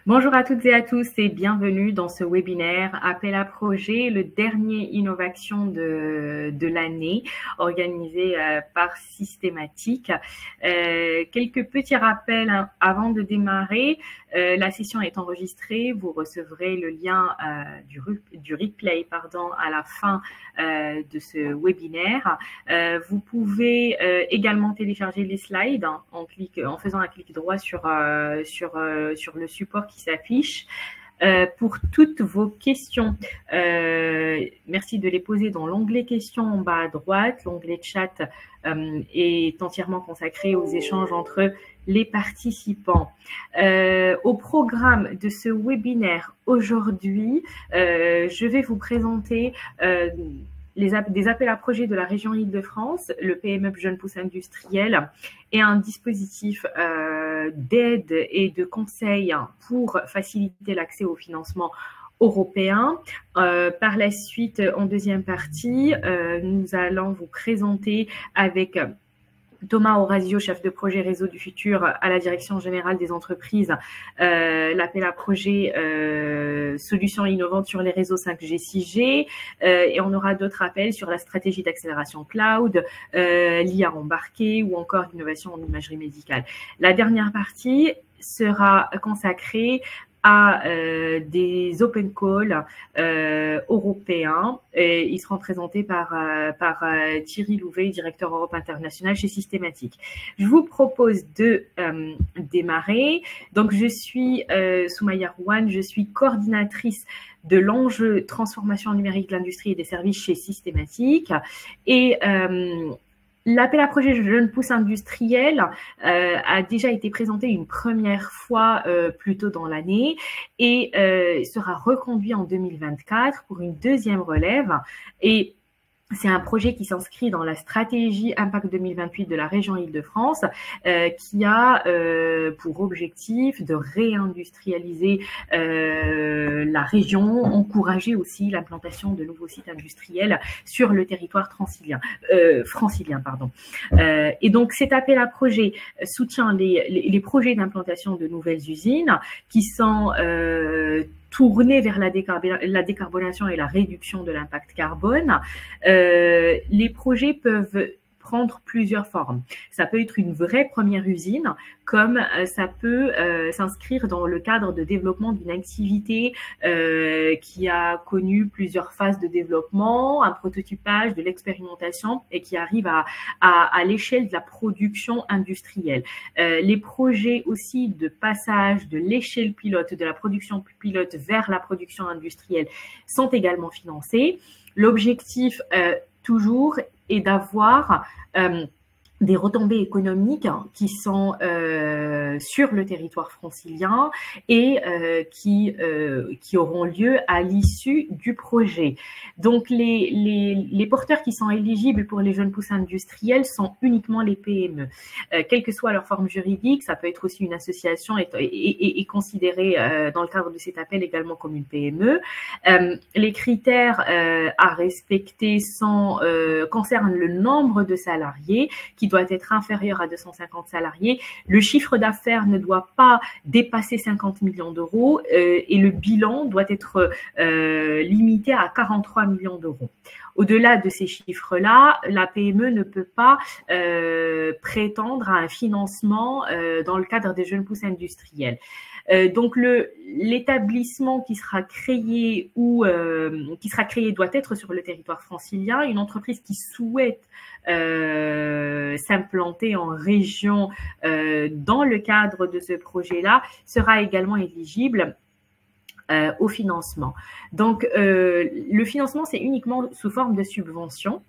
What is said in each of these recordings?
Bonjour à toutes et à tous et bienvenue dans ce webinaire Appel à projet, le dernier innovation de l'année organisé par Systématique. Quelques petits rappels avant de démarrer. La session est enregistrée, vous recevrez le lien du replay à la fin de ce webinaire. Vous pouvez également télécharger les slides en faisant un clic droit sur le support qui s'affiche. Pour toutes vos questions, merci de les poser dans l'onglet questions en bas à droite. L'onglet chat est entièrement consacré aux échanges entre les participants. Au programme de ce webinaire aujourd'hui, je vais vous présenter des appels à projets de la région Île-de-France, le PME Jeunes Pousses Industriels et un dispositif d'aide et de conseil pour faciliter l'accès au financement européen. Par la suite, en deuxième partie, nous allons vous présenter avec Thomas Orazio, chef de projet Réseau du Futur à la Direction Générale des Entreprises, l'appel à projet Solutions innovantes sur les réseaux 5G, 6G, et on aura d'autres appels sur la stratégie d'accélération cloud, l'IA embarquée ou encore l'innovation en imagerie médicale. La dernière partie sera consacrée à des open calls européens. Et ils seront présentés par Thierry Louvet, directeur Europe International chez Systématique. Je vous propose de démarrer. Donc, je suis Soumaya Rouane, je suis coordinatrice de l'enjeu transformation numérique de l'industrie et des services chez Systématique. Et l'appel à projet Jeunes Pousses Industriels a déjà été présenté une première fois plus tôt dans l'année et sera reconduit en 2024 pour une deuxième relève. Et c'est un projet qui s'inscrit dans la stratégie Impact 2028 de la région Île-de-France qui a pour objectif de réindustrialiser la région, encourager aussi l'implantation de nouveaux sites industriels sur le territoire francilien. Et donc cet appel à projet soutient les projets d'implantation de nouvelles usines qui sont tournés vers la décarbonation et la réduction de l'impact carbone. Les projets peuvent prendre plusieurs formes. Ça peut être une vraie première usine, comme ça peut s'inscrire dans le cadre de développement d'une activité qui a connu plusieurs phases de développement, un prototypage, de l'expérimentation et qui arrive à l'échelle de la production industrielle. Les projets aussi de passage de l'échelle pilote, de la production pilote vers la production industrielle sont également financés. L'objectif toujours est d'avoir des retombées économiques qui sont sur le territoire francilien et qui auront lieu à l'issue du projet. Donc les porteurs qui sont éligibles pour les jeunes pousses industriels sont uniquement les PME. Quelle que soit leur forme juridique, ça peut être aussi une association et considérée dans le cadre de cet appel également comme une PME. Les critères à respecter concernent le nombre de salariés qui doit être inférieur à 250 salariés. Le chiffre d'affaires ne doit pas dépasser 50 millions d'euros et le bilan doit être limité à 43 millions d'euros. Au-delà de ces chiffres-là, la PME ne peut pas prétendre à un financement dans le cadre des jeunes pousses industriels. Donc l'établissement qui sera créé doit être sur le territoire francilien. Une entreprise qui souhaite s'implanter en région dans le cadre de ce projet-là sera également éligible au financement. Donc, le financement, c'est uniquement sous forme de subvention.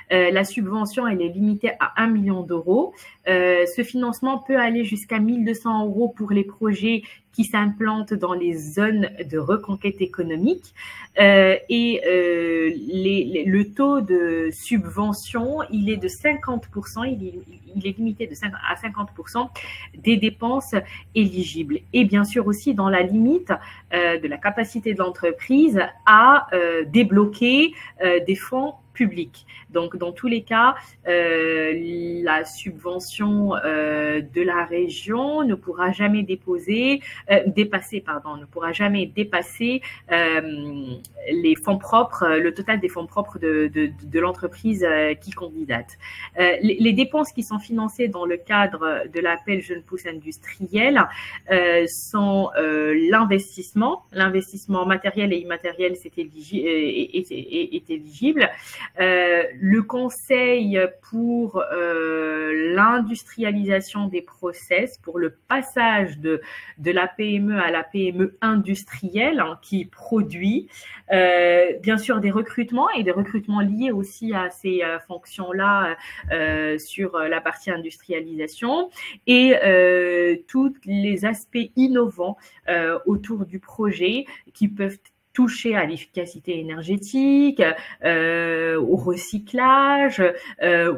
La subvention, elle est limitée à 1 million d'euros. Ce financement peut aller jusqu'à 1 200 euros pour les projets qui s'implantent dans les zones de reconquête économique. Le taux de subvention, il est de 50%, il est limité à 50% des dépenses éligibles. Et bien sûr aussi dans la limite de la capacité de l'entreprise à débloquer des fonds public. Donc, dans tous les cas, la subvention de la région ne pourra jamais dépasser, ne pourra jamais dépasser les fonds propres, le total des fonds propres de l'entreprise qui candidate. Les dépenses qui sont financées dans le cadre de l'appel Jeunes Pousses industriels sont l'investissement matériel et immatériel est éligible, le conseil pour l'industrialisation des process, pour le passage de la PME à la PME industrielle qui produit, bien sûr des recrutements et des recrutements liés aussi à ces fonctions-là sur la partie industrialisation et tous les aspects innovants autour du projet qui peuvent toucher à l'efficacité énergétique, au recyclage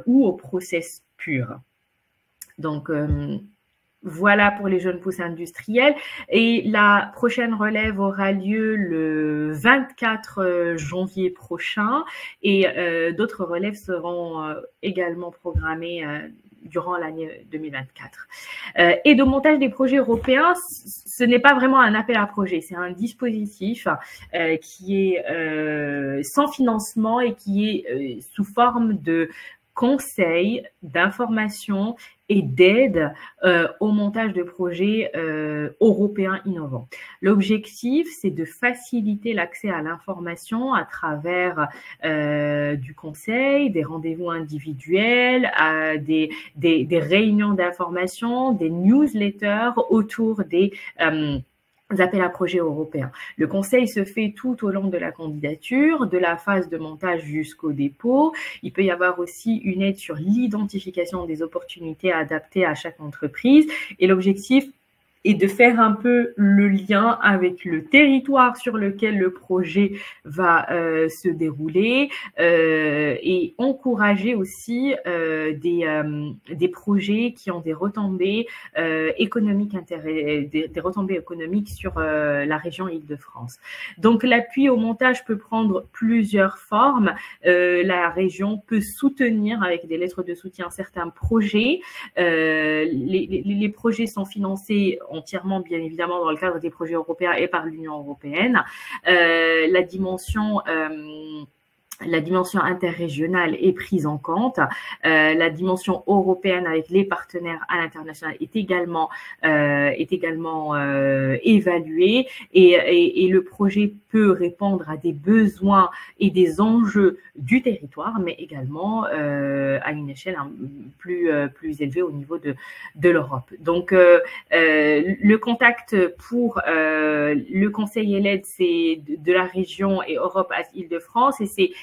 ou au process pur. Donc, voilà pour les jeunes pousses industriels. Et la prochaine relève aura lieu le 24 janvier prochain et d'autres relèves seront également programmées durant l'année 2024. Et de montage des projets européens, ce n'est pas vraiment un appel à projet, c'est un dispositif qui est sans financement et qui est sous forme de conseils, d'informations et d'aide au montage de projets européens innovants. L'objectif, c'est de faciliter l'accès à l'information à travers du conseil, des rendez-vous individuels, des réunions d'information, des newsletters autour des appels à projets européens. Le conseil se fait tout au long de la candidature, de la phase de montage jusqu'au dépôt. Il peut y avoir aussi une aide sur l'identification des opportunités adaptées à chaque entreprise. Et l'objectif et de faire un peu le lien avec le territoire sur lequel le projet va se dérouler et encourager aussi des projets qui ont des retombées économiques des retombées économiques sur la région Île-de-France. Donc l'appui au montage peut prendre plusieurs formes. La région peut soutenir avec des lettres de soutien certains projets. Les projets sont financés entièrement, bien évidemment, dans le cadre des projets européens et par l'Union européenne. La dimension interrégionale est prise en compte. La dimension européenne avec les partenaires à l'international est également évaluée et le projet peut répondre à des besoins et des enjeux du territoire, mais également à une échelle plus élevée au niveau de l'Europe. Donc, le contact pour le conseil et l'aide, c'est de la région et Europe à Île-de-France et c'est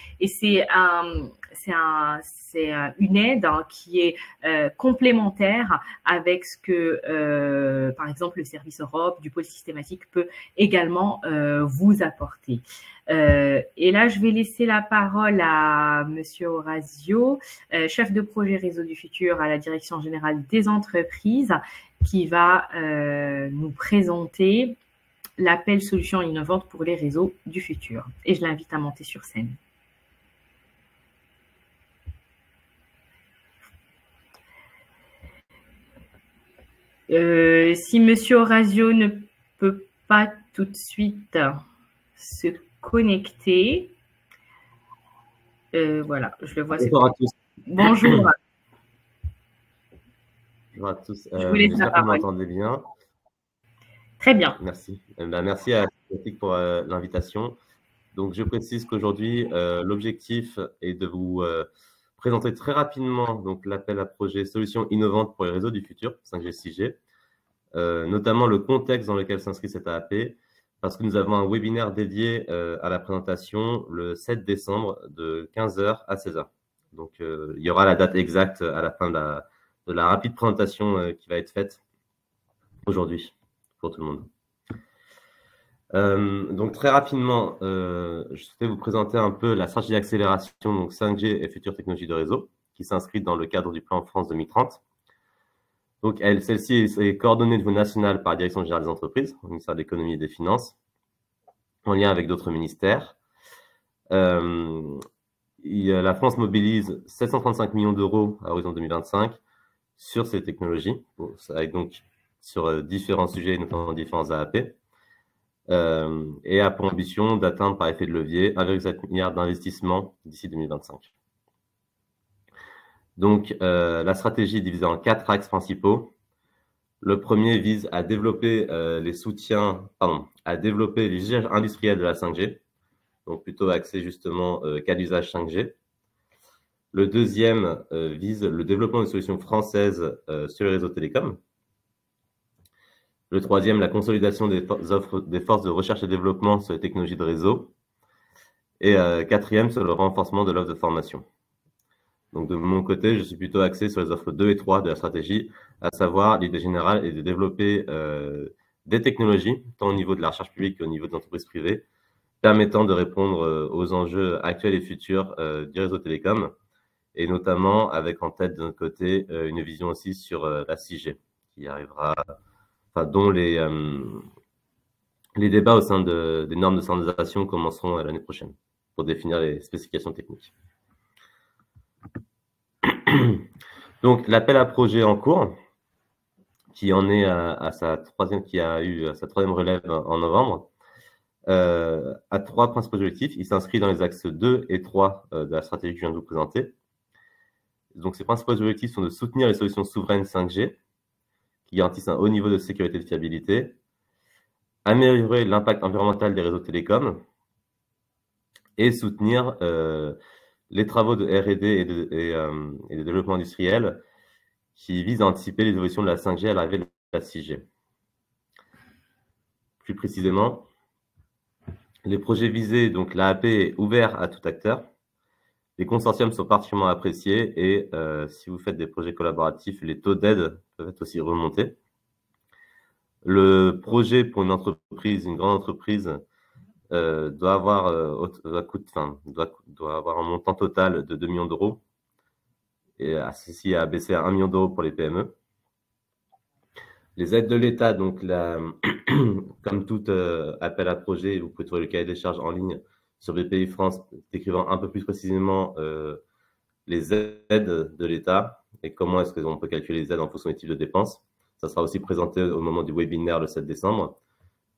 une aide qui est complémentaire avec ce que, par exemple, le service Europe du pôle systématique peut également vous apporter. Et là, je vais laisser la parole à Monsieur Orazio, chef de projet Réseau du Futur à la Direction Générale des Entreprises, qui va nous présenter l'appel Solutions innovantes pour les réseaux du futur. Et je l'invite à monter sur scène. Si Monsieur Orazio ne peut pas tout de suite se connecter, voilà, je le vois. Bonjour à tous. Bonjour. Bonjour à tous. Je vous laisse la parole. Vous m'entendez bien? Très bien. Merci. Merci à Patrick pour l'invitation. Donc, je précise qu'aujourd'hui, l'objectif est de vous présenter très rapidement donc l'appel à projet Solutions innovantes pour les réseaux du futur, 5G, 6G, notamment le contexte dans lequel s'inscrit cette AAP, parce que nous avons un webinaire dédié à la présentation le 7 décembre de 15h à 16h. Donc, il y aura la date exacte à la fin de la rapide présentation qui va être faite aujourd'hui pour tout le monde. Donc très rapidement, je souhaitais vous présenter un peu la stratégie d'accélération donc 5G et futures technologies de réseau qui s'inscrit dans le cadre du plan France 2030. Donc celle-ci est coordonnée au niveau national par la Direction générale des entreprises, au ministère de l'économie et des finances, en lien avec d'autres ministères. Il La France mobilise 735 millions d'euros à horizon 2025 sur ces technologies, donc sur différents sujets, notamment différents AAP, et a pour ambition d'atteindre par effet de levier 1,7 milliard d'investissements d'ici 2025. Donc, la stratégie est divisée en 4 axes principaux. Le premier vise à développer à développer les usages industriels de la 5G, donc plutôt axé justement qu'à l'usage 5G. Le deuxième vise le développement de solutions françaises sur les réseaux télécoms. Le troisième, la consolidation des forces de recherche et développement sur les technologies de réseau. Et quatrième, sur le renforcement de l'offre de formation. Donc, de mon côté, je suis plutôt axé sur les offres 2 et 3 de la stratégie, à savoir l'idée générale est de développer des technologies, tant au niveau de la recherche publique qu'au niveau des entreprises privées, permettant de répondre aux enjeux actuels et futurs du réseau télécom, et notamment avec en tête de notre côté une vision aussi sur la 6G, qui arrivera, dont les débats au sein des normes de standardisation commenceront l'année prochaine pour définir les spécifications techniques. Donc, l'appel à projet en cours, qui en est qui a eu sa troisième relève en novembre, a 3 principaux objectifs. Il s'inscrit dans les axes 2 et 3 de la stratégie que je viens de vous présenter. Donc, ces principaux objectifs sont de soutenir les solutions souveraines 5G, qui garantissent un haut niveau de sécurité et de fiabilité, améliorer l'impact environnemental des réseaux télécoms et soutenir les travaux de R&D et de développement industriel qui visent à anticiper les évolutions de la 5G à l'arrivée de la 6G. Plus précisément, les projets visés, donc l'AAP est ouvert à tout acteur. Les consortiums sont particulièrement appréciés et si vous faites des projets collaboratifs, les taux d'aide peuvent être aussi remontés. Le projet pour une entreprise, une grande entreprise, doit avoir un montant total de 2 millions d'euros. Et ceci a baissé à 1 million d'euros pour les PME. Les aides de l'État, donc comme tout appel à projet, vous pouvez trouver le cahier des charges en ligne sur BPI France, décrivant un peu plus précisément les aides de l'État et comment est-ce qu'on peut calculer les aides en fonction des types de dépenses. Ça sera aussi présenté au moment du webinaire le 7 décembre.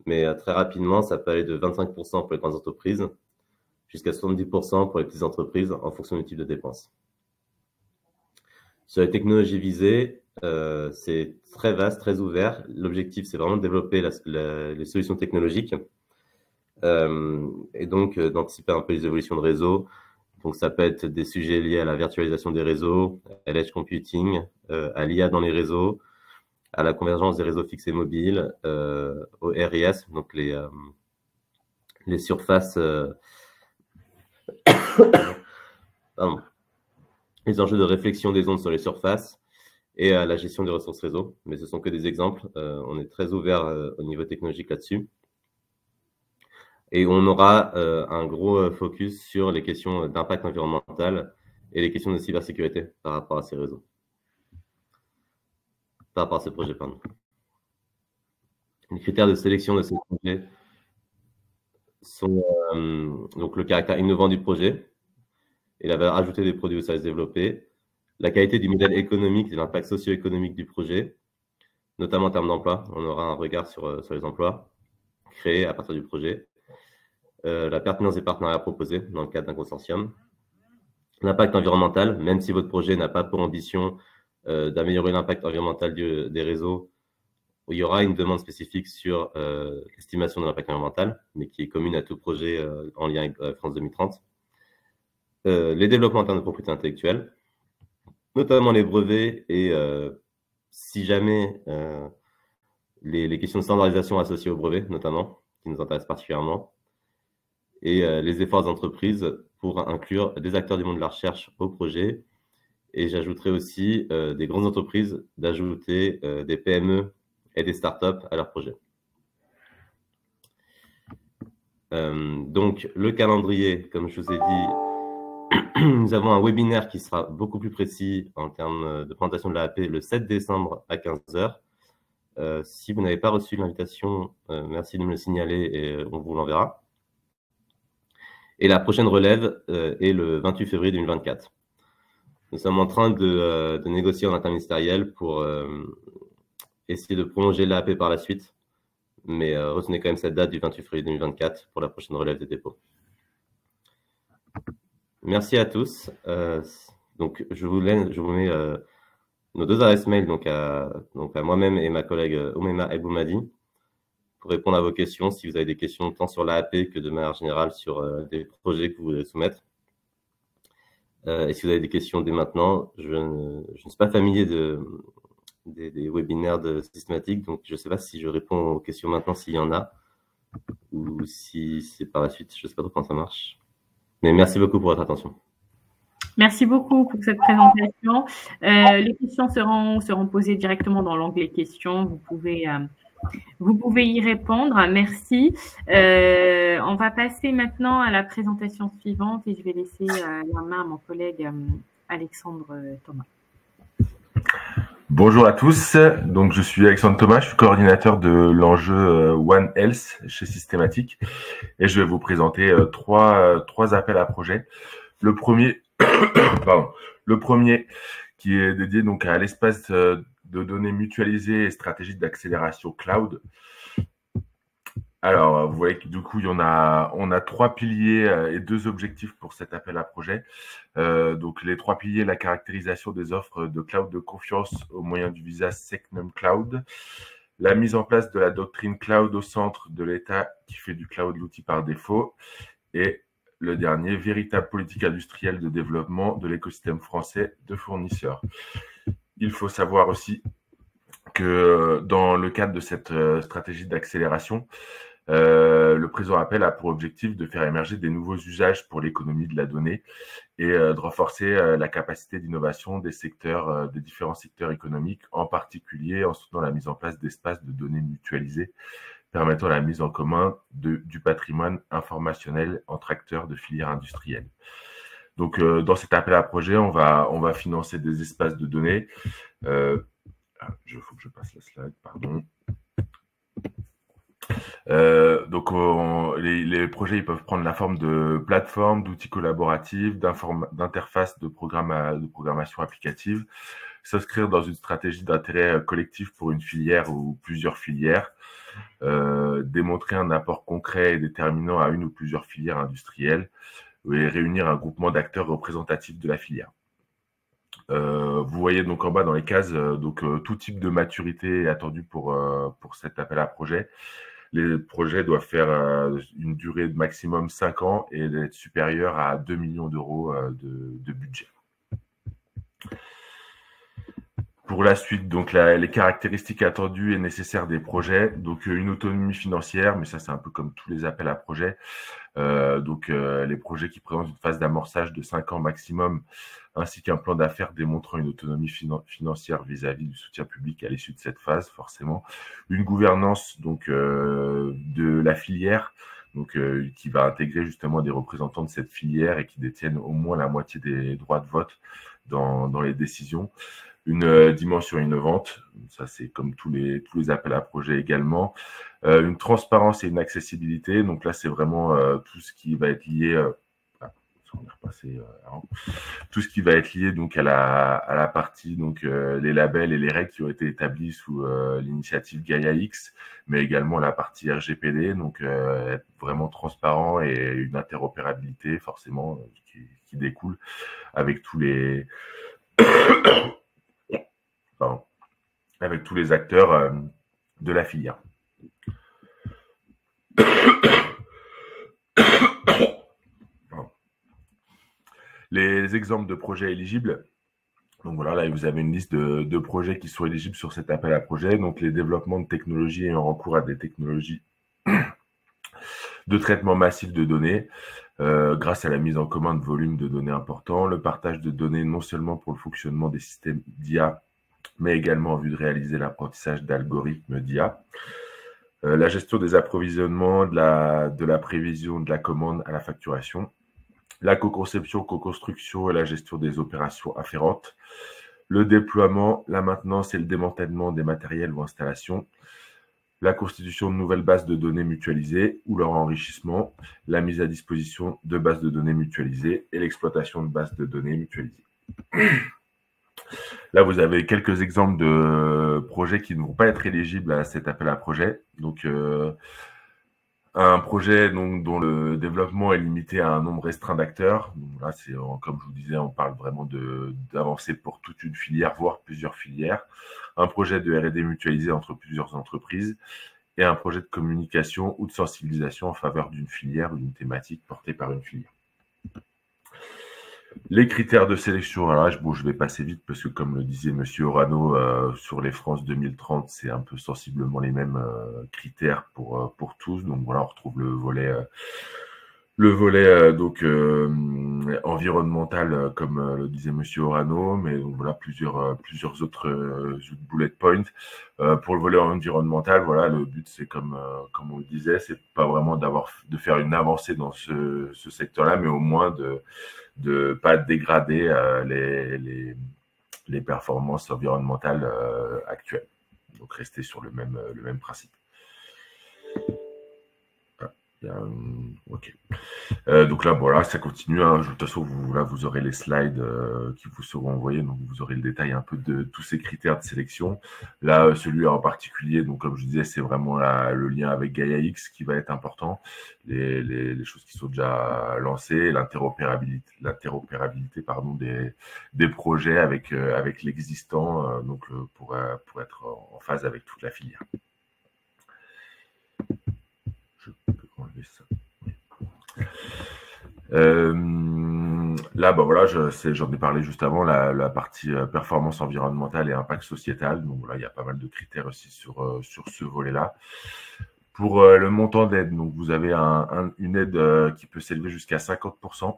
Mais très rapidement, ça peut aller de 25% pour les grandes entreprises jusqu'à 70% pour les petites entreprises en fonction du type de dépenses. Sur les technologies visées, c'est très vaste, très ouvert. L'objectif, c'est vraiment de développer les solutions technologiques et donc d'anticiper un peu les évolutions de réseau. Donc, ça peut être des sujets liés à la virtualisation des réseaux, à l'edge computing, à l'IA dans les réseaux, à la convergence des réseaux fixes et mobiles, au RIS, donc les surfaces, les enjeux de réflexion des ondes sur les surfaces et à la gestion des ressources réseau. Mais ce sont que des exemples. On est très ouvert au niveau technologique là-dessus. Et on aura un gros focus sur les questions d'impact environnemental et les questions de cybersécurité par rapport à ces réseaux. Par rapport à ces projets, pardon. Les critères de sélection de ces projets sont donc le caractère innovant du projet et la valeur ajoutée des produits ou services développés, la qualité du modèle économique et l'impact socio-économique du projet, notamment en termes d'emploi. On aura un regard sur les emplois créés à partir du projet, la pertinence des partenariats proposés dans le cadre d'un consortium, l'impact environnemental, même si votre projet n'a pas pour ambition d'améliorer l'impact environnemental des réseaux, il y aura une demande spécifique sur l'estimation de l'impact environnemental, mais qui est commune à tout projet en lien avec France 2030. Les développements en termes de propriété intellectuelle, notamment les brevets et si jamais les questions de standardisation associées aux brevets, notamment, qui nous intéressent particulièrement, et les efforts d'entreprise pour inclure des acteurs du monde de la recherche au projet. Et j'ajouterai aussi des grandes entreprises d'ajouter des PME et des startups à leur projet. Donc, le calendrier, comme je vous ai dit, nous avons un webinaire qui sera beaucoup plus précis en termes de présentation de l'AAP le 7 décembre à 15 h. Si vous n'avez pas reçu l'invitation, merci de me le signaler et on vous l'enverra. Et la prochaine relève est le 28 février 2024. Nous sommes en train de négocier en interministériel pour essayer de prolonger l'AAP par la suite, mais retenez quand même cette date du 28 février 2024 pour la prochaine relève des dépôts. Merci à tous. Donc, je vous mets nos deux adresses mail, donc à moi-même et ma collègue Oumaima Eboumadi, pour répondre à vos questions, si vous avez des questions tant sur l'AAP que de manière générale sur des projets que vous voulez soumettre. Et si vous avez des questions dès maintenant, je ne suis pas familier des webinaires systématiques, donc je ne sais pas si je réponds aux questions maintenant s'il y en a, ou si c'est par la suite, je ne sais pas trop comment ça marche. Mais merci beaucoup pour votre attention. Merci beaucoup pour cette présentation. Les questions seront posées directement dans l'onglet questions. Vous pouvez y répondre. Merci. On va passer maintenant à la présentation suivante et je vais laisser la main à mon collègue Alexandre Thomas. Bonjour à tous. Donc, je suis Alexandre Thomas, je suis coordinateur de l'enjeu One Health chez Systématique et je vais vous présenter trois appels à projets. Le premier, le premier qui est dédié donc à l'espace de données mutualisées et stratégie d'accélération cloud. Alors, vous voyez que du coup, on a trois piliers et deux objectifs pour cet appel à projet. Donc, les trois piliers, la caractérisation des offres de cloud de confiance au moyen du visa Secnum Cloud, la mise en place de la doctrine cloud au centre de l'État qui fait du cloud l'outil par défaut, et le dernier, véritable politique industrielle de développement de l'écosystème français de fournisseurs. Il faut savoir aussi que dans le cadre de cette stratégie d'accélération, le présent appel a pour objectif de faire émerger des nouveaux usages pour l'économie de la donnée et de renforcer la capacité d'innovation des différents secteurs économiques, en particulier en soutenant la mise en place d'espaces de données mutualisés permettant la mise en commun du patrimoine informationnel entre acteurs de filières industrielles. Donc, dans cet appel à projet, on va financer des espaces de données. Il faut que je passe la slide, pardon. Donc, les projets ils peuvent prendre la forme de plateformes, d'outils collaboratifs, d'interfaces de programmation applicative, s'inscrire dans une stratégie d'intérêt collectif pour une filière ou plusieurs filières, démontrer un apport concret et déterminant à une ou plusieurs filières industrielles et réunir un groupement d'acteurs représentatifs de la filière. Vous voyez donc en bas dans les cases tout type de maturité est attendu pour cet appel à projet. Les projets doivent faire une durée de maximum 5 ans et être supérieur à 2 millions d'euros de budget. Pour la suite, donc les caractéristiques attendues et nécessaires des projets, donc une autonomie financière, mais ça c'est un peu comme tous les appels à projets. Les projets qui présentent une phase d'amorçage de 5 ans maximum, ainsi qu'un plan d'affaires démontrant une autonomie financière vis-à-vis du soutien public à l'issue de cette phase, forcément. Une gouvernance donc de la filière, qui va intégrer justement des représentants de cette filière et qui détiennent au moins la moitié des droits de vote dans les décisions. Une dimension innovante, ça c'est comme tous les appels à projets également. Une transparence et une accessibilité, donc là c'est vraiment tout ce qui va être lié, tout ce qui va être lié donc à la partie donc les labels et les règles qui ont été établis sous l'initiative Gaia-X, mais également la partie RGPD, donc être vraiment transparent et une interopérabilité forcément qui découle avec tous les avec tous les acteurs de la filière. Les exemples de projets éligibles. Donc voilà, là vous avez une liste de projets qui sont éligibles sur cet appel à projet. Donc les développements de technologies ayant recours à des technologies de traitement massif de données, grâce à la mise en commun de volumes de données importants, le partage de données non seulement pour le fonctionnement des systèmes d'IA, mais également en vue de réaliser l'apprentissage d'algorithmes d'IA, la gestion des approvisionnements, de la prévision, de la commande à la facturation, la co-conception, co-construction et la gestion des opérations afférentes, le déploiement, la maintenance et le démantèlement des matériels ou installations, la constitution de nouvelles bases de données mutualisées ou leur enrichissement, la mise à disposition de bases de données mutualisées et l'exploitation de bases de données mutualisées. Là, vous avez quelques exemples de projets qui ne vont pas être éligibles à cet appel à projet. Donc, un projet dont le développement est limité à un nombre restreint d'acteurs. Là, comme je vous disais, on parle vraiment d'avancer pour toute une filière, voire plusieurs filières. Un projet de R&D mutualisé entre plusieurs entreprises et un projet de communication ou de sensibilisation en faveur d'une filière ou d'une thématique portée par une filière. Les critères de sélection, alors là, je vais passer vite parce que comme le disait Monsieur Orano, sur les France 2030, c'est un peu sensiblement les mêmes critères pour tous. Donc voilà, on retrouve le volet donc environnemental, comme le disait Monsieur Orano, mais donc voilà plusieurs autres bullet points. Pour le volet environnemental, voilà, le but c'est comme on le disait, c'est pas vraiment de faire une avancée dans ce secteur-là, mais au moins de pas dégrader les performances environnementales actuelles. Donc rester sur le même principe. Ok. Donc là, voilà, ça continue. Hein. De toute façon, vous aurez les slides qui vous seront envoyés, donc vous aurez le détail un peu de tous ces critères de sélection. Là, celui en particulier, donc comme je disais, c'est vraiment le lien avec Gaia-X qui va être important. Les choses qui sont déjà lancées, l'interopérabilité des projets avec l'existant, donc pour être en phase avec toute la filière. Je peux enlever ça. Là, voilà, j'en ai parlé juste avant, la partie performance environnementale et impact sociétal. Donc voilà, il y a pas mal de critères aussi sur ce volet-là. Pour le montant d'aide, donc vous avez une aide qui peut s'élever jusqu'à 50%,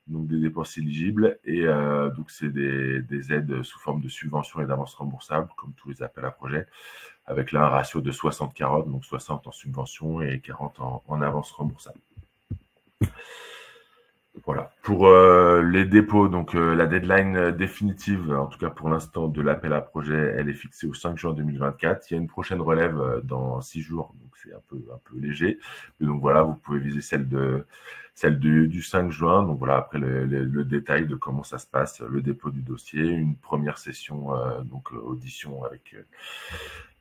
donc des dépenses éligibles, et donc c'est des aides sous forme de subventions et d'avances remboursables, comme tous les appels à projets, avec là un ratio de 60-40, donc 60 en subvention et 40 en avance remboursable. Voilà. Pour les dépôts, donc la deadline définitive, en tout cas pour l'instant, de l'appel à projet, elle est fixée au 5 juin 2024. Il y a une prochaine relève dans 6 jours, donc c'est un peu léger. Mais donc voilà, vous pouvez viser celle du 5 juin. Donc voilà, après le détail de comment ça se passe, le dépôt du dossier, une première session, donc audition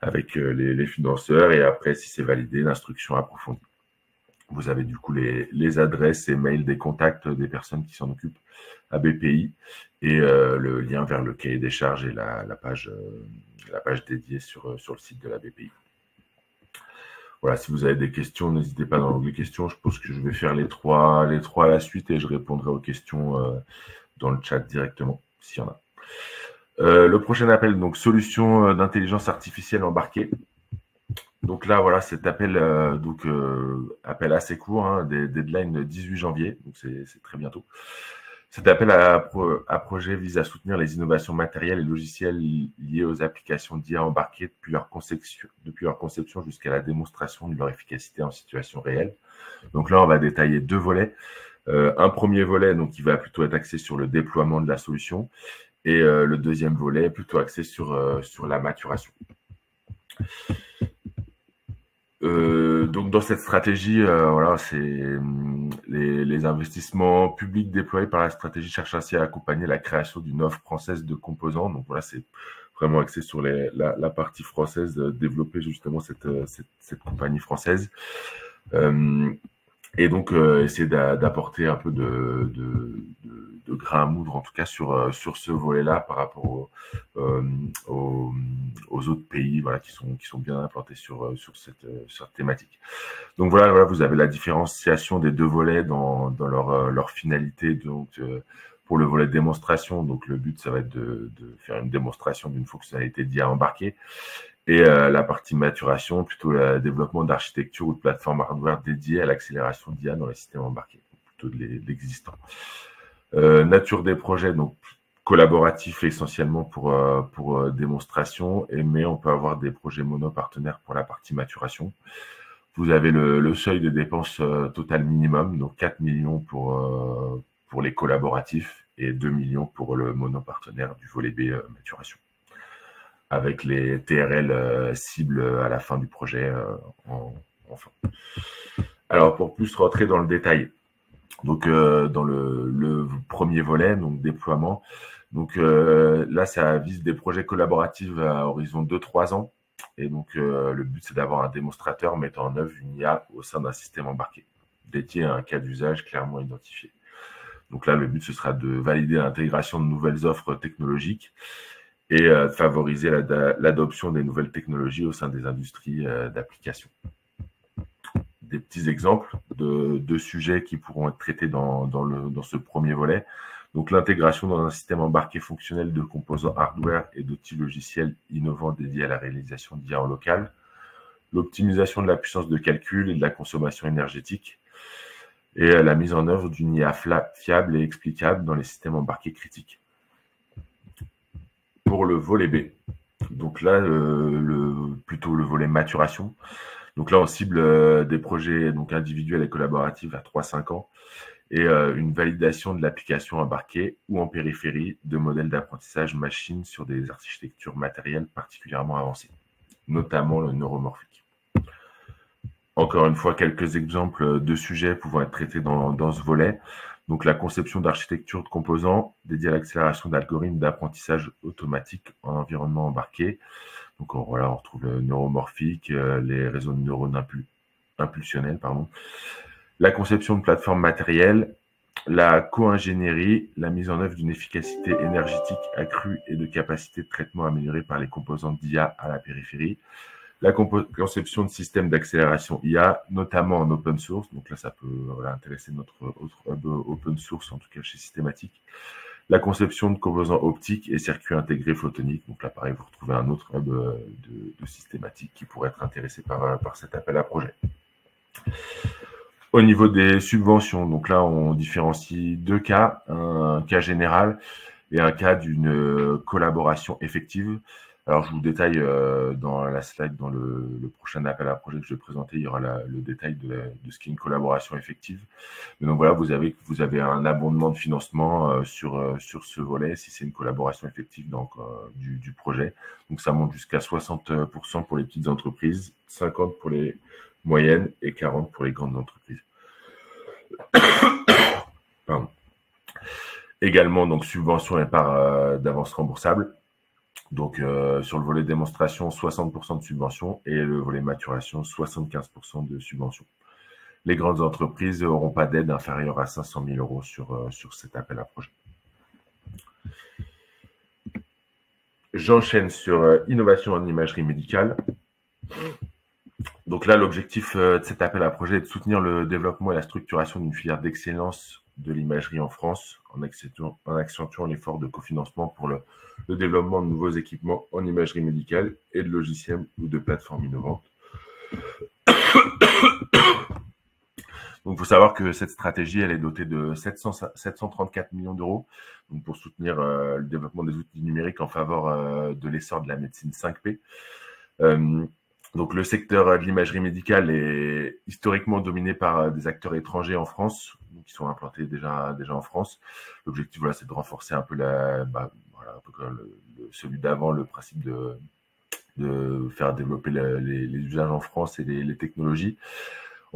avec les financeurs, et après, si c'est validé, l'instruction approfondie. Vous avez du coup les adresses et mails des contacts des personnes qui s'en occupent à BPI, et le lien vers le cahier des charges et la page dédiée sur le site de la BPI. Voilà, si vous avez des questions, n'hésitez pas dans l'onglet questions. Je pense que je vais faire les trois à la suite et je répondrai aux questions dans le chat directement, s'il y en a. Le prochain appel, donc solution d'intelligence artificielle embarquée. Donc là, voilà, cet appel, appel assez court, hein, deadline 18 janvier, donc c'est très bientôt. Cet appel à projet vise à soutenir les innovations matérielles et logicielles liées aux applications d'IA embarquées depuis leur conception jusqu'à la démonstration de leur efficacité en situation réelle. Donc là, on va détailler 2 volets. Un premier volet, donc, qui va plutôt être axé sur le déploiement de la solution, et le deuxième volet plutôt axé sur la maturation. Donc dans cette stratégie, voilà, c'est les investissements publics déployés par la stratégie cherchent ainsi à accompagner la création d'une offre française de composants. Donc voilà, c'est vraiment axé sur la partie française, développer justement cette compagnie française. Et donc essayer d'apporter un peu de grain à moudre, en tout cas sur ce volet-là, par rapport aux autres pays, voilà, qui sont bien implantés sur cette thématique. Donc voilà, vous avez la différenciation des 2 volets dans leur finalité. Donc pour le volet démonstration, donc le but ça va être de faire une démonstration d'une fonctionnalité d'IA embarquée. Et la partie maturation, plutôt le développement d'architecture ou de plateforme hardware dédiée à l'accélération d'IA dans les systèmes embarqués, plutôt de l'existant. Nature des projets, donc collaboratifs essentiellement pour démonstration, mais on peut avoir des projets monopartenaires pour la partie maturation. Vous avez le seuil de dépenses total minimum, donc 4 millions pour les collaboratifs et 2 millions pour le monopartenaire du volet B maturation. avec les TRL cibles à la fin du projet. Enfin. Alors, pour plus rentrer dans le détail, donc dans le premier volet, donc déploiement, donc là, ça vise des projets collaboratifs à horizon 2-3 ans. Et donc, le but, c'est d'avoir un démonstrateur mettant en œuvre une IA au sein d'un système embarqué, dédié à un cas d'usage clairement identifié. Donc là, le but, ce sera de valider l'intégration de nouvelles offres technologiques et de favoriser l'adoption des nouvelles technologies au sein des industries d'application. Des petits exemples de sujets qui pourront être traités dans ce premier volet. Donc, l'intégration dans un système embarqué fonctionnel de composants hardware et d'outils logiciels innovants dédiés à la réalisation d'IA en local. L'optimisation de la puissance de calcul et de la consommation énergétique. Et la mise en œuvre d'une IA fiable et explicable dans les systèmes embarqués critiques. Pour le volet B, donc là, plutôt le volet maturation. Donc là, on cible des projets donc individuels et collaboratifs à 3-5 ans et une validation de l'application embarquée ou en périphérie de modèles d'apprentissage machine sur des architectures matérielles particulièrement avancées, notamment le neuromorphique. Encore une fois, quelques exemples de sujets pouvant être traités dans ce volet. Donc, la conception d'architecture de composants dédiée à l'accélération d'algorithmes d'apprentissage automatique en environnement embarqué. Donc, voilà, on retrouve le neuromorphique, les réseaux de neurones impulsionnels, pardon. La conception de plateformes matérielles, la co-ingénierie, la mise en œuvre d'une efficacité énergétique accrue et de capacité de traitement améliorée par les composants d'IA à la périphérie. La conception de systèmes d'accélération IA, notamment en open source. Donc là, ça peut intéresser notre autre hub open source, en tout cas chez Systématique. La conception de composants optiques et circuits intégrés photoniques. Donc là, pareil, vous retrouvez un autre hub de Systématique qui pourrait être intéressé par cet appel à projet. Au niveau des subventions, donc là, on différencie deux cas, un cas général et un cas d'une collaboration effective. Alors, je vous détaille dans la slide, dans le prochain appel à projet que je vais présenter, il y aura le détail de ce qu'est une collaboration effective. Mais donc voilà, vous avez un abondement de financement sur ce volet, si c'est une collaboration effective donc, du projet. Donc, ça monte jusqu'à 60% pour les petites entreprises, 50% pour les moyennes et 40% pour les grandes entreprises. Pardon. Également, donc, subvention et part d'avance remboursable. Donc, sur le volet démonstration, 60% de subvention et le volet maturation, 75% de subvention. Les grandes entreprises n'auront pas d'aide inférieure à 500 000 € sur cet appel à projet. J'enchaîne sur innovation en imagerie médicale. Donc là, l'objectif de cet appel à projet est de soutenir le développement et la structuration d'une filière d'excellence de l'imagerie en France, en accentuant l'effort de cofinancement pour le développement de nouveaux équipements en imagerie médicale et de logiciels ou de plateformes innovantes. Donc, il faut savoir que cette stratégie, elle est dotée de 734 millions d'euros pour soutenir le développement des outils numériques en faveur de l'essor de la médecine 5P. Donc, le secteur de l'imagerie médicale est historiquement dominé par des acteurs étrangers en France, qui sont implantés déjà en France. L'objectif, voilà, c'est de renforcer un peu un peu comme celui d'avant, le principe de faire développer les usages en France et les technologies.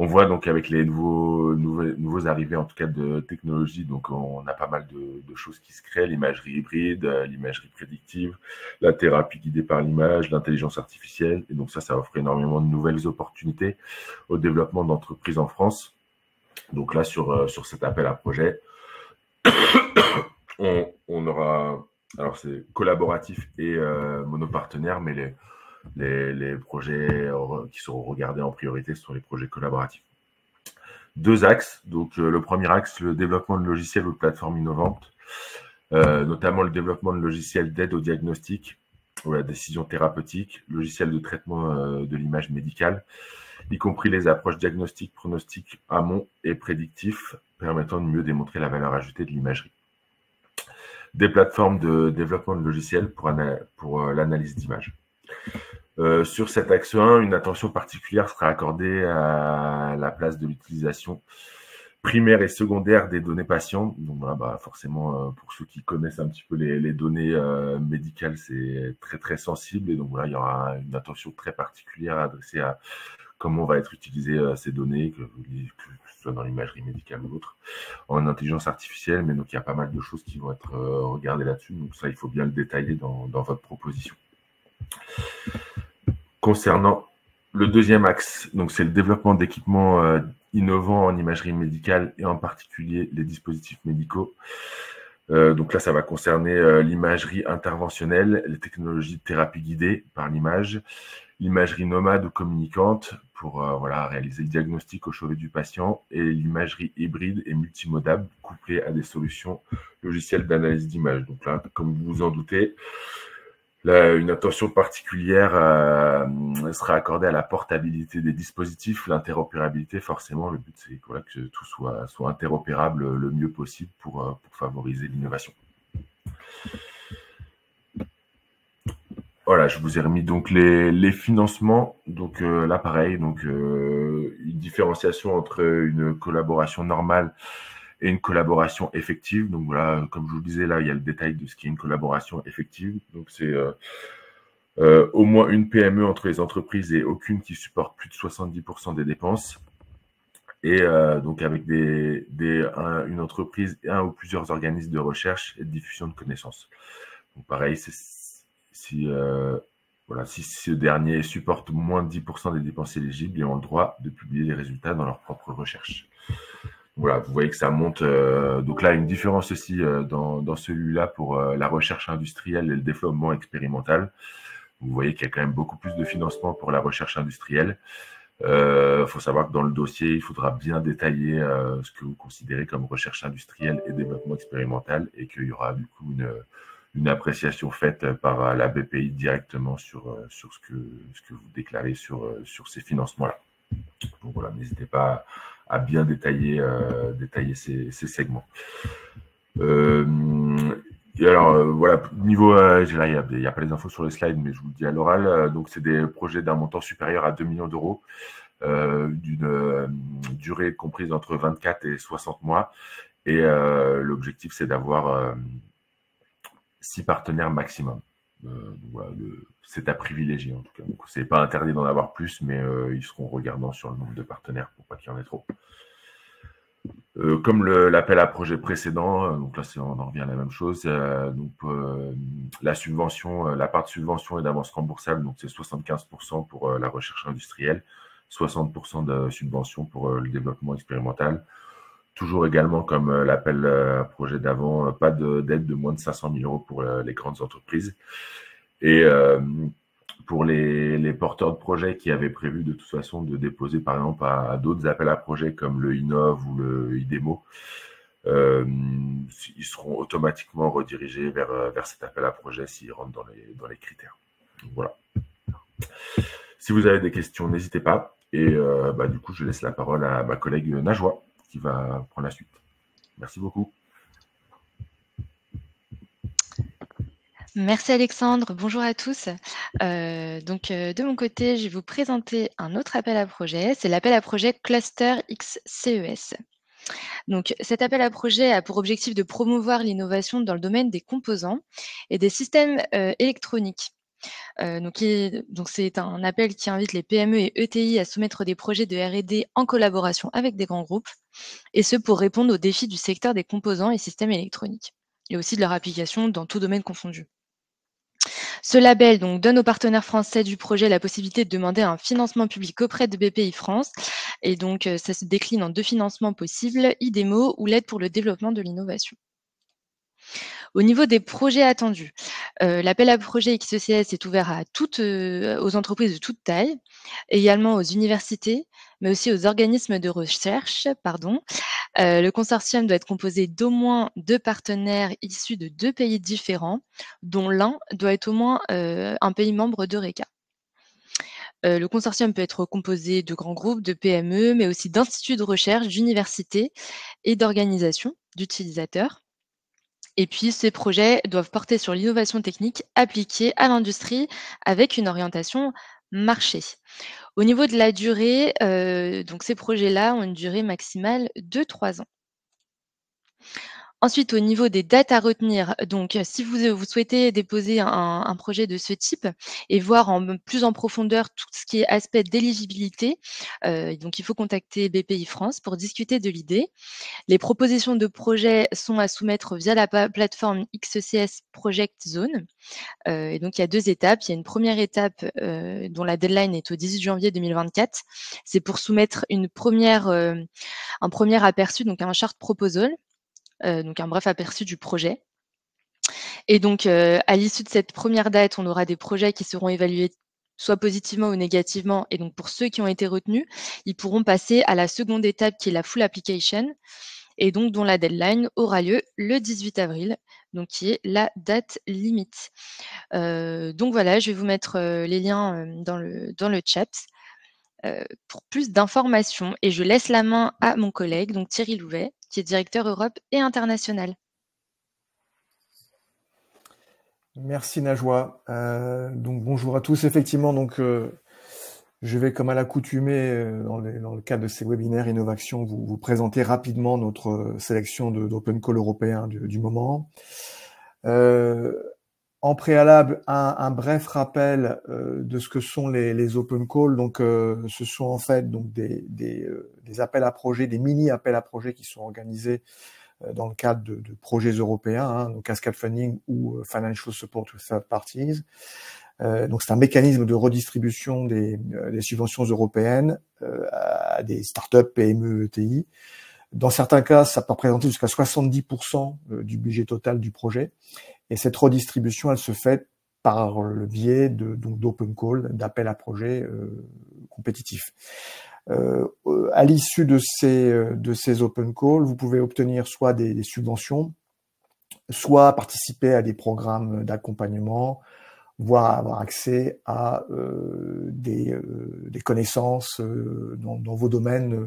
On voit donc avec les nouveaux arrivées, en tout cas de technologies, donc on a pas mal de choses qui se créent, l'imagerie hybride, l'imagerie prédictive, la thérapie guidée par l'image, l'intelligence artificielle. Et donc ça offre énormément de nouvelles opportunités au développement d'entreprises en France. Donc là, sur cet appel à projet, on aura, alors c'est collaboratif et monopartenaire, mais les projets qui seront regardés en priorité sont les projets collaboratifs. Deux axes. Donc, le premier axe, le développement de logiciels ou de plateformes innovantes, notamment le développement de logiciels d'aide au diagnostic ou à la décision thérapeutique, logiciels de traitement de l'image médicale, y compris les approches diagnostiques, pronostiques, amont et prédictifs, permettant de mieux démontrer la valeur ajoutée de l'imagerie. Des plateformes de développement de logiciels pour l'analyse d'images. Sur cet axe 1, une attention particulière sera accordée à la place de l'utilisation primaire et secondaire des données patients. Donc voilà, bah, forcément, pour ceux qui connaissent un petit peu les données médicales, c'est très très sensible. Et donc voilà, il y aura une attention très particulière adressée à comment va être utilisées ces données, que ce soit dans l'imagerie médicale ou autre, en intelligence artificielle. Mais donc il y a pas mal de choses qui vont être regardées là-dessus. Donc ça, il faut bien le détailler dans votre proposition. Concernant le deuxième axe, donc c'est le développement d'équipements innovants en imagerie médicale et en particulier les dispositifs médicaux. Donc là, ça va concerner l'imagerie interventionnelle, les technologies de thérapie guidée par l'image, l'imagerie nomade ou communicante pour voilà, réaliser le diagnostic au chevet du patient et l'imagerie hybride et multimodable couplée à des solutions logicielles d'analyse d'image. Donc là, comme vous vous en doutez, là, une attention particulière sera accordée à la portabilité des dispositifs, l'interopérabilité. Forcément, le but, c'est voilà, que tout soit interopérable le mieux possible pour favoriser l'innovation. Voilà, je vous ai remis donc les financements. Donc là, pareil, donc une différenciation entre une collaboration normale et une collaboration effective. Donc voilà, comme je vous le disais, là, il y a le détail de ce qui est une collaboration effective. Donc c'est au moins une PME entre les entreprises et aucune qui supporte plus de 70% des dépenses. Et donc avec une entreprise et un ou plusieurs organismes de recherche et de diffusion de connaissances. Donc pareil, si ce dernier supporte moins de 10% des dépenses éligibles, ils ont le droit de publier les résultats dans leur propre recherche. Voilà, vous voyez que ça monte. Donc là, une différence aussi dans celui-là pour la recherche industrielle et le développement expérimental. Vous voyez qu'il y a quand même beaucoup plus de financement pour la recherche industrielle. Faut savoir que dans le dossier, il faudra bien détailler ce que vous considérez comme recherche industrielle et développement expérimental et qu'il y aura du coup une appréciation faite par la BPI directement sur ce que vous déclarez sur ces financements-là. Donc voilà, n'hésitez pas à bien détailler ces segments. Et alors, voilà, niveau, il n'y a pas les infos sur les slides, mais je vous le dis à l'oral. Donc, c'est des projets d'un montant supérieur à 2 millions d'euros, d'une durée comprise entre 24 et 60 mois. Et l'objectif, c'est d'avoir 6 partenaires maximum. Voilà, c'est à privilégier en tout cas. Donc, c'est pas interdit d'en avoir plus, mais ils seront regardants sur le nombre de partenaires pour pas qu'il y en ait trop. Comme l'appel à projet précédent, donc là on en revient à la même chose. Donc la subvention, la part de subvention et d'avance remboursable, donc c'est 75% pour la recherche industrielle, 60% de subvention pour le développement expérimental. Toujours également comme l'appel à projet d'avant, pas d'aide de moins de 500 000 euros pour les grandes entreprises. Et pour les porteurs de projets qui avaient prévu de toute façon de déposer par exemple à d'autres appels à projets comme le Innov ou le IDEMO, ils seront automatiquement redirigés vers cet appel à projet s'ils rentrent dans les critères. Donc, voilà. Si vous avez des questions, n'hésitez pas. Et du coup, je laisse la parole à ma collègue Najwa qui va prendre la suite. Merci beaucoup. Merci Alexandre, bonjour à tous. De mon côté, je vais vous présenter un autre appel à projet, c'est l'appel à projet Cluster XCES. Donc cet appel à projet a pour objectif de promouvoir l'innovation dans le domaine des composants et des systèmes électroniques. Donc c'est un appel qui invite les PME et ETI à soumettre des projets de R&D en collaboration avec des grands groupes, et ce pour répondre aux défis du secteur des composants et systèmes électroniques, et aussi de leur application dans tout domaine confondu. Ce label donc, donne aux partenaires français du projet la possibilité de demander un financement public auprès de BPI France. Et donc, ça se décline en 2 financements possibles, IDEMO ou l'aide pour le développement de l'innovation. Au niveau des projets attendus, l'appel à projet XCES est ouvert à aux entreprises de toute taille, également aux universités, mais aussi aux organismes de recherche. Le consortium doit être composé d'au moins 2 partenaires issus de 2 pays différents, dont l'un doit être au moins un pays membre d'Eureka. Le consortium peut être composé de grands groupes, de PME, mais aussi d'instituts de recherche, d'universités et d'organisations d'utilisateurs. Et puis, ces projets doivent porter sur l'innovation technique appliquée à l'industrie avec une orientation marché. Au niveau de la durée, donc ces projets-là ont une durée maximale de 3 ans. Ensuite, au niveau des dates à retenir, donc si vous souhaitez déposer un projet de ce type et voir plus en profondeur tout ce qui est aspect d'éligibilité, donc il faut contacter BPI France pour discuter de l'idée. Les propositions de projets sont à soumettre via la plateforme XCS Project Zone. Et donc il y a 2 étapes. Il y a une première étape, dont la deadline est au 18 janvier 2024. C'est pour soumettre un premier aperçu, donc un chart proposal. Donc un bref aperçu du projet. Et donc, à l'issue de cette première date, on aura des projets qui seront évalués soit positivement ou négativement. Et donc, pour ceux qui ont été retenus, ils pourront passer à la seconde étape qui est la full application et donc dont la deadline aura lieu le 18 avril, donc qui est la date limite. Donc voilà, je vais vous mettre les liens dans le chat pour plus d'informations et je laisse la main à mon collègue, donc Thierry Louvet, qui est directeur Europe et international. Merci Najwa. Donc bonjour à tous. Effectivement, donc je vais, comme à l'accoutumée dans le cadre de ces webinaires Innovation, vous présenter rapidement notre sélection d'open call européens du moment. En préalable, un bref rappel de ce que sont les open calls. Donc, ce sont en fait donc des appels à projets, des mini appels à projets qui sont organisés dans le cadre de projets européens, donc Cascade Funding ou Financial Support to Third Parties. Donc, c'est un mécanisme de redistribution des subventions européennes à des startups, PME, ETI. Dans certains cas, ça peut représenter jusqu'à 70% du budget total du projet. Et cette redistribution, elle se fait par le biais d'open call, d'appels à projets compétitifs. À l'issue de ces open calls, vous pouvez obtenir soit des subventions, soit participer à des programmes d'accompagnement, voire avoir accès à des connaissances dans vos domaines,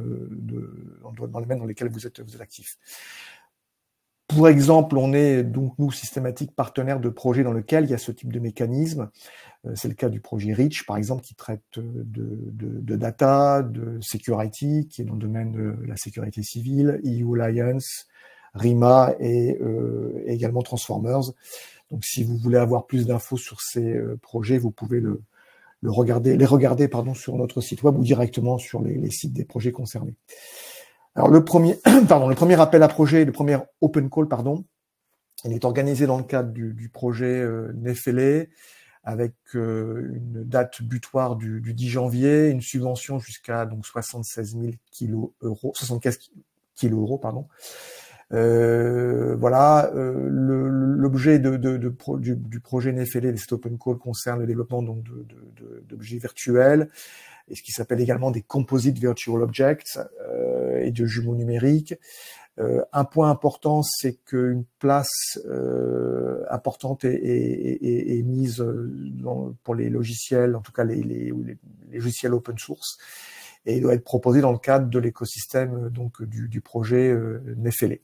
dans les domaines dans lesquels vous êtes actifs. Pour exemple, on est donc nous systématiques partenaires de projets dans lesquels il y a ce type de mécanisme. C'est le cas du projet REACH, par exemple, qui traite de data, de security, qui est dans le domaine de la sécurité civile, EU Alliance, RIMA et également Transformers. Donc, si vous voulez avoir plus d'infos sur ces projets, vous pouvez les regarder sur notre site web ou directement sur les sites des projets concernés. Alors, le premier appel à projet, le premier open call, il est organisé dans le cadre du projet Nefele, avec une date butoir du 10 janvier, une subvention jusqu'à donc 76 000 75 kilos euros, voilà, l'objet du projet Nefele, cet open call, concerne le développement donc d'objets virtuels et ce qui s'appelle également des composite virtual objects et de jumeaux numériques. Un point important, c'est qu'une place importante est mise pour les logiciels, en tout cas les logiciels open source, et il doit être proposé dans le cadre de l'écosystème donc du projet Nefele.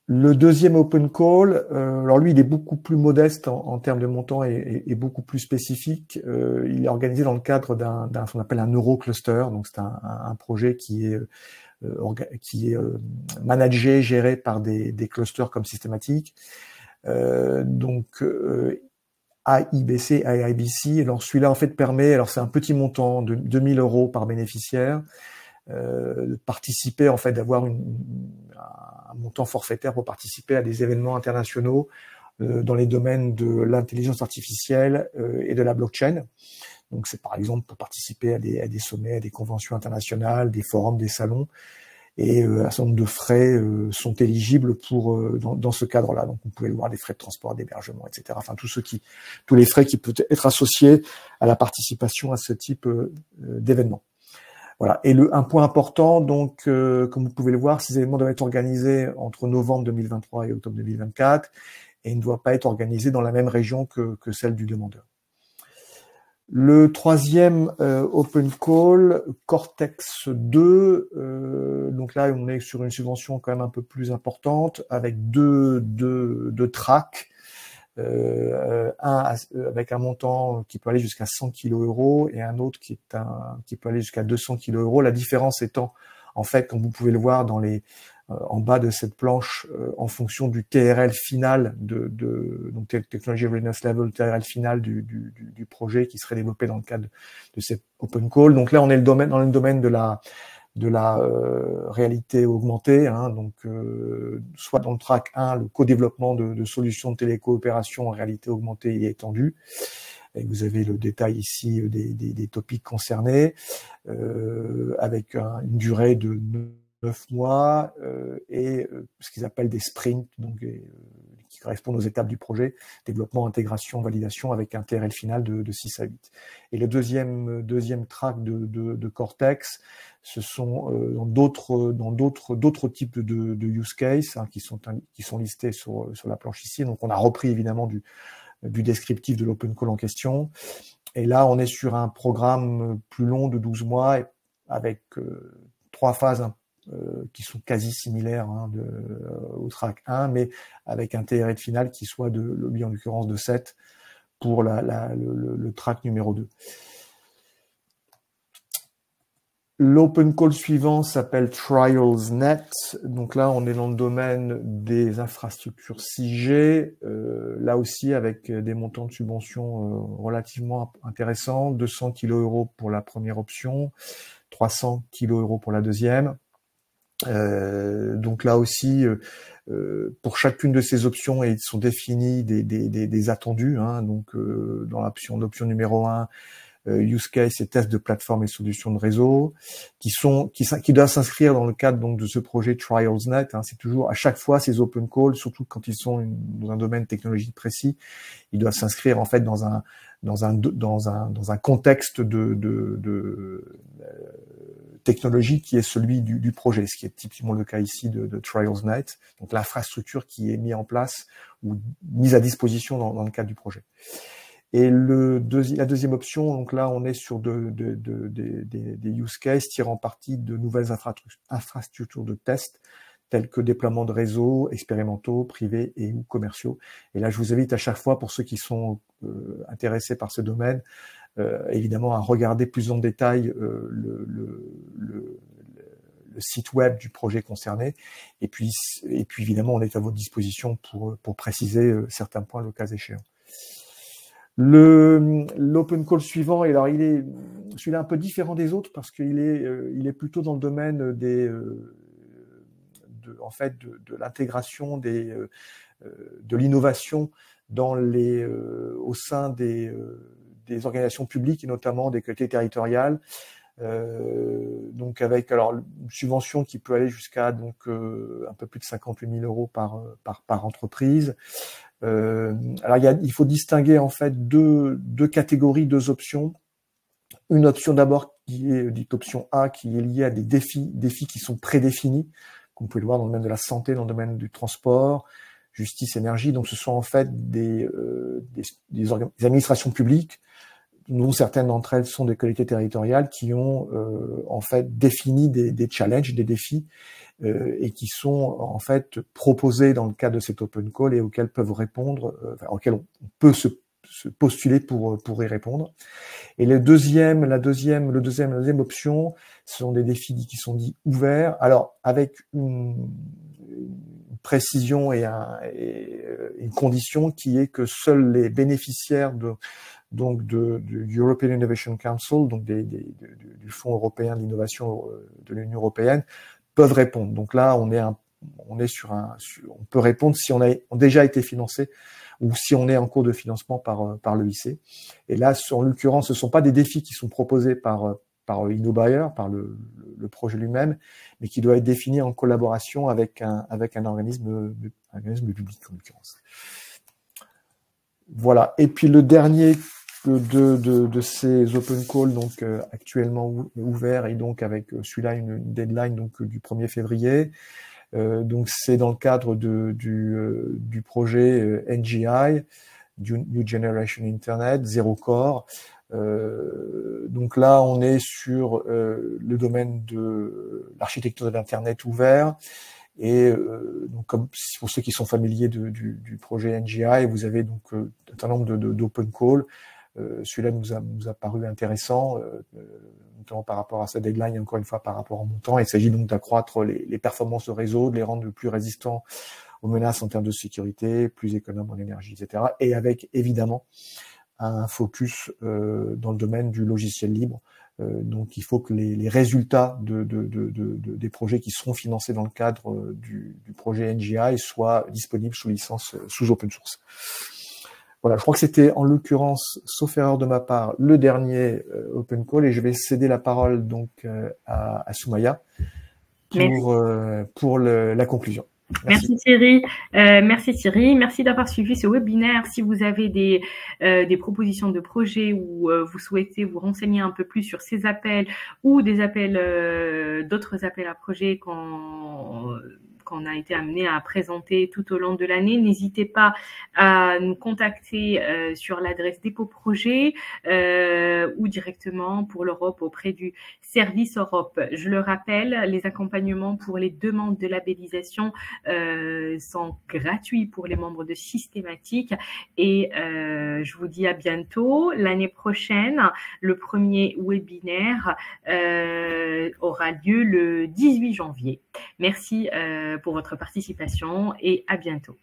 Le deuxième open call, alors lui, il est beaucoup plus modeste en termes de montant et beaucoup plus spécifique. Il est organisé dans le cadre d'un ce qu'on appelle un Eurocluster. Donc c'est un projet qui est managé, géré par des clusters comme systématique. Donc AIBC, AIBC. Alors celui-là en fait permet, alors c'est un petit montant de 2 000 € par bénéficiaire, de participer, en fait, d'avoir un montant forfaitaire pour participer à des événements internationaux dans les domaines de l'intelligence artificielle et de la blockchain. Donc c'est par exemple pour participer à des sommets, à des conventions internationales, des forums, des salons, et un certain nombre de frais sont éligibles dans ce cadre-là. Donc vous pouvez voir des frais de transport, d'hébergement, etc. Enfin tous les frais qui peuvent être associés à la participation à ce type d'événement. Voilà. Et un point important, donc, comme vous pouvez le voir, ces événements doivent être organisés entre novembre 2023 et octobre 2024, et ils ne doivent pas être organisés dans la même région que celle du demandeur. Le troisième open call, Cortex 2, donc là on est sur une subvention quand même un peu plus importante, avec deux tracks. avec un montant qui peut aller jusqu'à 100 kg € et un autre qui peut aller jusqu'à 200 kg €. La différence étant, en fait, comme vous pouvez le voir en bas de cette planche, en fonction du TRL final donc Technology Readiness Level, TRL final du projet qui serait développé dans le cadre de cette open call. Donc là, on est dans le domaine de la réalité augmentée, hein, donc soit dans le track 1, le co-développement de solutions de télécoopération en réalité augmentée et étendue. Et vous avez le détail ici des topics concernés, avec une durée de 9 mois et ce qu'ils appellent des sprints, donc qui correspondent aux étapes du projet, développement, intégration, validation, avec un TRL final de 6 à 8. Et le deuxième track de Cortex, ce sont dans d'autres types de use cases, hein, qui sont listés sur la planche ici. Donc on a repris évidemment du descriptif de l'open call en question. Et là, on est sur un programme plus long de 12 mois avec 3 phases qui sont quasi similaires, hein, au track 1, mais avec un TRL final qui soit lui en l'occurrence de 7 pour le track numéro 2. L'open call suivant s'appelle TrialsNet. Donc là, on est dans le domaine des infrastructures 6G, là aussi avec des montants de subvention relativement intéressants, 200 kg € pour la première option, 300 kg € pour la deuxième. Donc là aussi, pour chacune de ces options, ils sont définis des attendus, hein, donc dans l'option numéro 1, use case et tests de plateforme et solutions de réseau, qui doivent s'inscrire dans le cadre donc de ce projet TrialsNet. Hein. C'est toujours à chaque fois ces open calls, surtout quand ils sont dans un domaine technologique précis, ils doivent s'inscrire en fait dans un contexte technologique qui est celui du projet, ce qui est typiquement le cas ici de TrialsNet, donc l'infrastructure qui est mise en place ou mise à disposition dans le cadre du projet. Et la deuxième option, donc là on est sur des use cases tirant parti de nouvelles infrastructures de test, tels que déploiement de réseaux expérimentaux, privés et ou commerciaux. Et là je vous invite à chaque fois, pour ceux qui sont intéressés par ce domaine, évidemment à regarder plus en détail le site web du projet concerné, et puis évidemment on est à votre disposition pour préciser certains points le cas échéant. L'open call suivant, et alors celui-là un peu différent des autres parce qu'il est plutôt dans le domaine de l'intégration de l'innovation au sein des organisations publiques et notamment des collectivités territoriales. Donc avec une subvention qui peut aller jusqu'à un peu plus de 58 000 € par entreprise. Alors il faut distinguer en fait deux catégories, deux options. Une option d'abord qui est dite option A, qui est liée à des défis qui sont prédéfinis, comme vous pouvez le voir dans le domaine de la santé, dans le domaine du transport, justice, énergie. Donc ce sont en fait des administrations publiques, dont certaines d'entre elles sont des collectivités territoriales, qui ont en fait défini des challenges, des défis, et qui sont en fait proposés dans le cadre de cet open call et auxquels peuvent répondre, auxquels on peut se postuler pour y répondre. Et la deuxième option, ce sont des défis qui sont dits ouverts. Alors avec une précision et une condition qui est que seuls les bénéficiaires du European Innovation Council, donc du Fonds européen d'innovation de l'Union européenne, peuvent répondre. Donc là, on peut répondre si on a déjà été financé ou si on est en cours de financement par l'EIC. Et là, en l'occurrence, ce ne sont pas des défis qui sont proposés par InnoBuyer, par le projet lui-même, mais qui doit être défini en collaboration avec un organisme public en l'occurrence. Voilà. Et puis le dernier de ces open calls, donc actuellement ouvert, et donc avec celui-là une deadline donc du 1er février. Donc c'est dans le cadre du projet NGI, du New Generation Internet, Zero Core. Donc là, on est sur le domaine de l'architecture de l'Internet ouvert, Et donc, comme pour ceux qui sont familiers du projet NGI, vous avez donc un certain nombre d'open calls. Celui-là nous a paru intéressant, notamment par rapport à sa deadline et encore une fois par rapport au montant. Il s'agit donc d'accroître les performances de réseau, de les rendre plus résistants aux menaces en termes de sécurité, plus économes en énergie, etc. Et avec évidemment un focus dans le domaine du logiciel libre. Donc il faut que les résultats des projets qui seront financés dans le cadre du projet NGI soient disponibles sous licence, sous open source. Voilà, je crois que c'était en l'occurrence, sauf erreur de ma part, le dernier open call, et je vais céder la parole donc à Soumaya pour la conclusion. Merci Thierry. Merci Thierry. Merci d'avoir suivi ce webinaire. Si vous avez des propositions de projets ou vous souhaitez vous renseigner un peu plus sur ces appels ou des appels, d'autres appels à projets qu'on a été amené à présenter tout au long de l'année, n'hésitez pas à nous contacter sur l'adresse Dépôt Projet ou directement pour l'Europe auprès du Service Europe. Je le rappelle, les accompagnements pour les demandes de labellisation sont gratuits pour les membres de Systématique et je vous dis à bientôt. L'année prochaine, le premier webinaire aura lieu le 18 janvier. Merci pour votre participation et à bientôt.